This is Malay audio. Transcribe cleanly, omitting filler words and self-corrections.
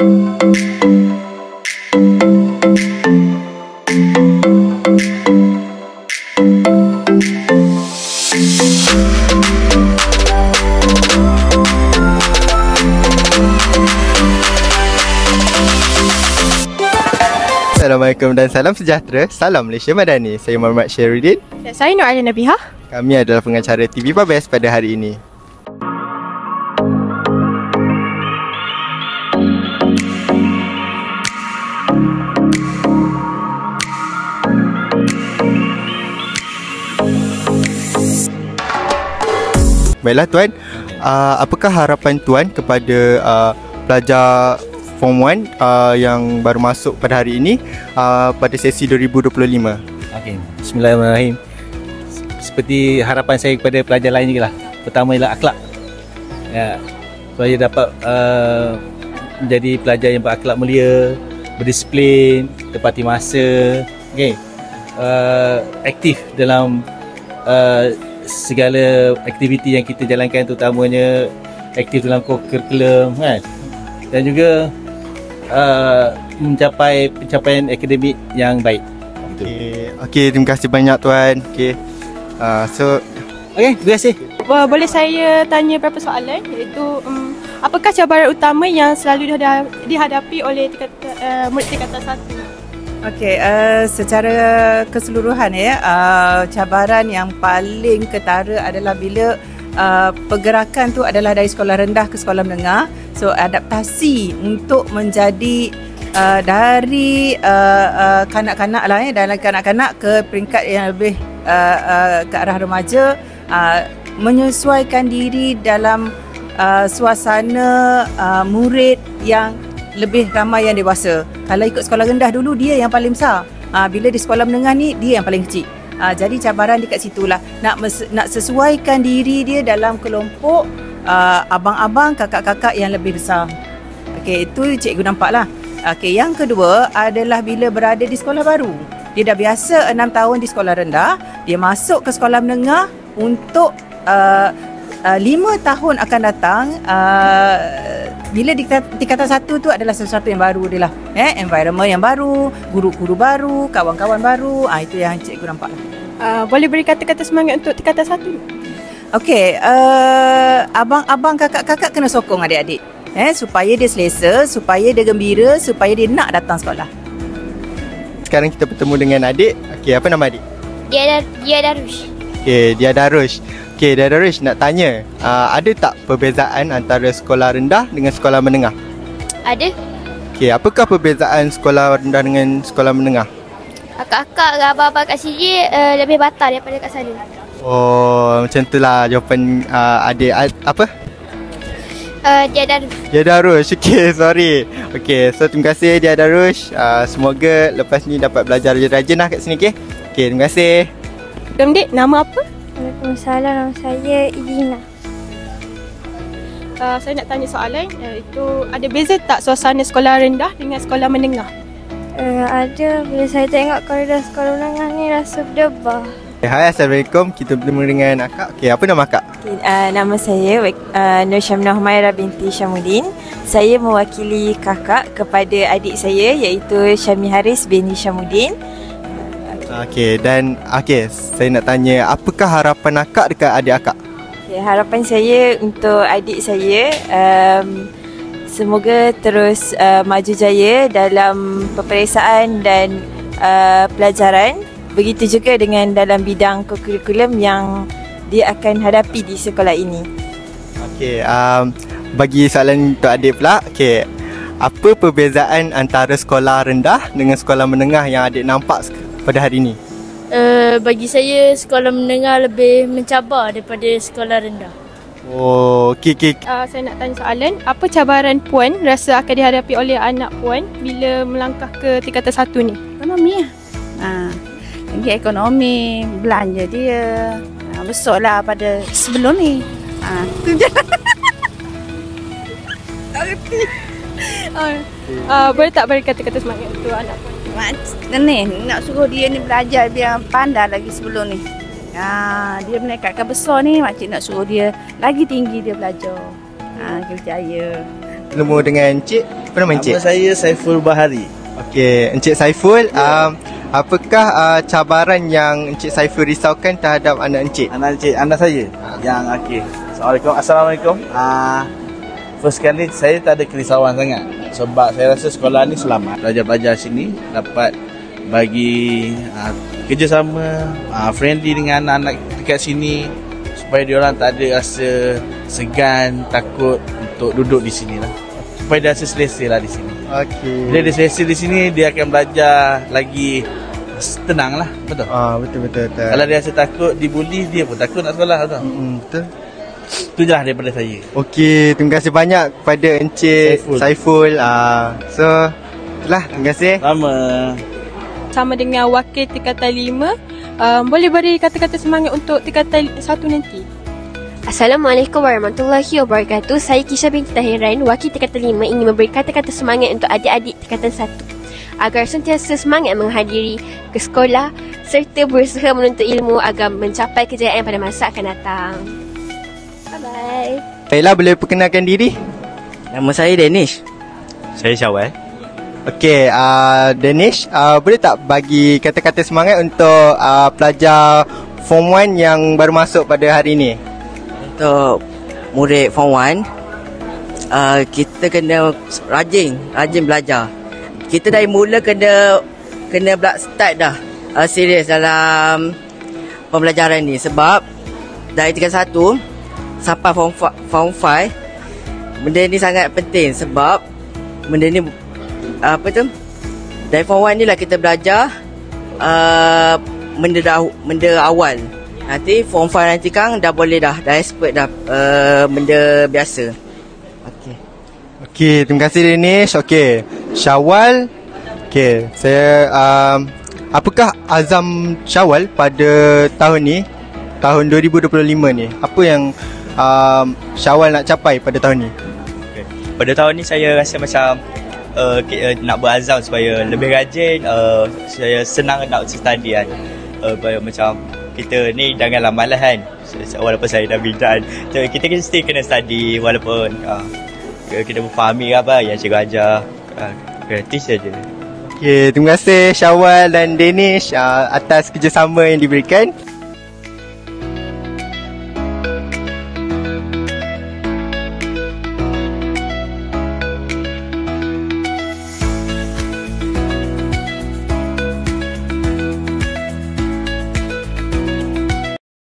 Assalamualaikum dan salam sejahtera. Salam Malaysia Madani. Saya Muhammad Syahrudin. Dan saya Nur Alina Nabihah. Kami adalah pengacara TV Babes pada hari ini. Baiklah Tuan, apakah harapan Tuan kepada pelajar Form 1 yang baru masuk pada hari ini pada sesi 2025? Okey, bismillahirrahmanirrahim. Seperti harapan saya kepada pelajar lain juga lah. Pertama ialah akhlak. Ya, supaya dapat menjadi pelajar yang berakhlak mulia, berdisiplin, tepati masa, okey. Aktif dalam segala aktiviti yang kita jalankan, terutamanya aktif dalam kurikulum kan. Dan juga mencapai pencapaian akademik yang baik. Okey, terima kasih banyak Tuan. Okey. Terima kasih. Boleh saya tanya beberapa soalan, iaitu apakah cabaran utama yang selalu dihadapi oleh murid tingkatan 1? Okey, secara keseluruhan cabaran yang paling ketara adalah bila pergerakan tu adalah dari sekolah rendah ke sekolah menengah. So adaptasi untuk menjadi dari kanak-kanak lah dan kanak-kanak ke peringkat yang lebih ke arah remaja, menyesuaikan diri dalam suasana murid yang lebih ramai yang dewasa. Kalau ikut sekolah rendah dulu dia yang paling besar. Bila di sekolah menengah ni dia yang paling kecil. Jadi cabaran dekat situlah nak sesuaikan diri dia dalam kelompok abang-abang, kakak-kakak yang lebih besar. Okey, itu cikgu nampak lah. Okey, yang kedua adalah bila berada di sekolah baru. Dia dah biasa 6 tahun di sekolah rendah, dia masuk ke sekolah menengah untuk 5 tahun akan datang. Bila tingkatan 1 tu adalah sesuatu yang baru dia lah. Environment yang baru, guru-guru baru, kawan-kawan baru. Itu yang cikgu nampak lah. Boleh beri kata-kata semangat untuk tingkatan 1? Okey, abang-abang, kakak-kakak kena sokong adik-adik. Supaya dia selesa, supaya dia gembira, supaya dia nak datang sekolah. Sekarang kita bertemu dengan adik. Okey, apa nama adik? Dia Darush. Okey, Dia Darush. Okey, Dia Darush nak tanya, ada tak perbezaan antara sekolah rendah dengan sekolah menengah? Ada. Okey, apakah perbezaan sekolah rendah dengan sekolah menengah? Kakak-kakak dan abang-abang kat sini lebih batal daripada kat sana. Oh, macam itulah jawapan adik apa? Dia Darush. Dia Darush. Okey, sorry. Okey, so terima kasih Dia Darush. Semoga lepas ni dapat belajar rajin-rajin lah kat sini, okey? Okey, terima kasih. Dik, nama apa? Waalaikumsalam, nama saya Irina. Saya nak tanya soalan, itu ada beza tak suasana sekolah rendah dengan sekolah menengah? Ada. Bila saya tengok koridor sekolah menengah ni rasa berdebah. Hai, Assalamualaikum. Kita bertemu dengan akak. Okey, apa nama akak? Nama saya Nur Syamnah Humairah binti Syamuddin. Saya mewakili kakak kepada adik saya iaitu Syami Haris binti Syamuddin. Okey, dan saya nak tanya, apakah harapan akak dekat adik akak? Harapan saya untuk adik saya semoga terus maju jaya dalam peperiksaan dan pelajaran. Begitu juga dengan dalam bidang kurikulum yang dia akan hadapi di sekolah ini. Okey, bagi soalan untuk adik pula. Okey, apa perbezaan antara sekolah rendah dengan sekolah menengah yang adik nampak pada hari ini? Bagi saya sekolah menengah lebih mencabar daripada sekolah rendah. Oh, okey. Saya nak tanya soalan, apa cabaran Puan rasa akan dihadapi oleh anak Puan bila melangkah ke tingkatan 1 ni? Ekonomi lah. Ekonomi, belanja dia besarlah pada sebelum ni. Tu je. Tak reti. Boleh tak beri kata-kata semangat untuk anak Puan? Ni nak suruh dia ni belajar biar pandai lagi sebelum ni. Dia menekatkan besar ni, makcik nak suruh dia lagi tinggi dia belajar. Kerjaya. Bertemu dengan Cik. Apa nama Encik? Nama saya Saiful Bahari. Okey, Encik Saiful, apakah cabaran yang Encik Saiful risaukan terhadap anak Encik? Anak saya yang okey. Assalamualaikum. First kali saya tak ada kerisauan sangat sebab saya rasa sekolah ni selamat. Pelajar-pelajar sini dapat bagi kerjasama, friendly dengan anak-anak dekat sini supaya diorang tak ada rasa segan, takut untuk duduk di sini lah. Supaya dia rasa selesa lah di sini. Okey. Bila dia selesa di sini, dia akan belajar lagi tenang lah. Betul? Betul. Kalau dia rasa takut, dibuli, dia pun takut nak sekolah. Betul? Betul. Itu je lah daripada saya. Okey, terima kasih banyak kepada Encik Saiful. So, itulah, terima kasih. Sama dengan wakil tingkatan 5, boleh beri kata-kata semangat untuk tingkatan 1 nanti. Assalamualaikum warahmatullahi wabarakatuh. Saya Kisha binti Tahiran, wakil tingkatan 5, ingin memberi kata-kata semangat untuk adik-adik tingkatan 1 agar sentiasa semangat menghadiri ke sekolah serta berusaha menuntut ilmu agar mencapai kejayaan pada masa akan datang. Bye-bye. Baiklah, boleh perkenalkan diri? Nama saya Danish. Saya Syawal. Okey, Danish, boleh tak bagi kata-kata semangat untuk pelajar Form 1 yang baru masuk pada hari ini? Untuk murid Form 1, kita kena rajin belajar. Kita dari mula kena start dah serius dalam pembelajaran ni sebab dari tingkat 1 sampai Form 5 benda ni sangat penting sebab benda ni dari Form 1 ni lah kita belajar benda awal. Nanti Form 5 nanti kan dah boleh dah expert dah benda biasa. Okey, terima kasih Danish. Okey, Syawal. Okey, saya apakah azam Syawal pada tahun ni, tahun 2025 ni? Apa yang Syawal nak capai pada tahun ni? Okay. Pada tahun ni saya rasa macam nak berazam supaya lebih rajin, saya senang nak study kan. Macam kita ni janganlah malas kan. Walaupun saya dah bidan, kita mesti kena study walaupun kita memfahami apa yang cikgu ajar. Gratis saja. Okey, terima kasih Syawal dan Danish atas kerjasama yang diberikan.